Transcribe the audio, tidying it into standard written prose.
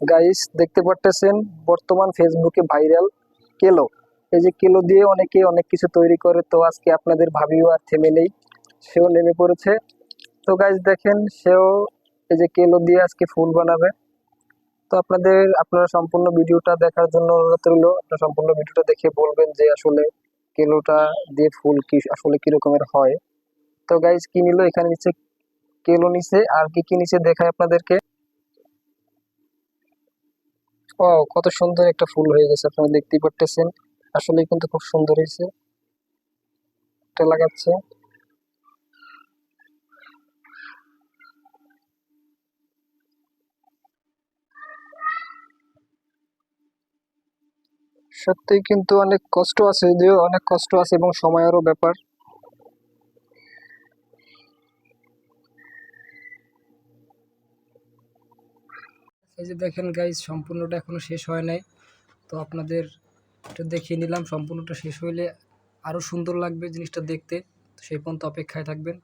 Guys দেখতে পারতেছেন বর্তমান ফেসবুকে ভাইরাল কেলো। এই যে কেলো দিয়ে অনেকে অনেক কিছু তৈরি করে, তো আজকে আপনাদের ভাবিও আর থেমে নেই, সেও নেমে পড়েছে। তো গাইস দেখেন, সেও এই যে কেলো দিয়ে আজকে ফুল বানাবে। তো আপনারা সম্পূর্ণ ভিডিওটা দেখার জন্য অনুরোধ রইল। আপনারা সম্পূর্ণ ভিডিওটা দেখে বলবেন যে আসলে কেলোটা দিয়ে ফুল কি আসলে কি রকমের হয়। তো গাইস কি নিল এখানে, নিচে কেলো নিচে, আর কি কি নিচে দেখায় আপনাদেরকে। ও, কত সুন্দর একটা ফুল হয়ে গেছে, আপনারা দেখতেই পারতেছেন। আসলে কিন্তু খুব সুন্দর হয়েছে। এটা লাগাচ্ছে। সত্যিই কিন্তু অনেক কষ্ট আছে, যদিও অনেক কষ্ট আছে এবং সময়েরও ব্যাপার। এই যে দেখেন গাইজ, সম্পূর্ণটা এখনো শেষ হয় নাই। তো আপনাদের এটা দেখিয়ে নিলাম, সম্পূর্ণটা শেষ হইলে আরো সুন্দর লাগবে জিনিসটা দেখতে। তো সেই পর্যন্ত অপেক্ষায় থাকবেন।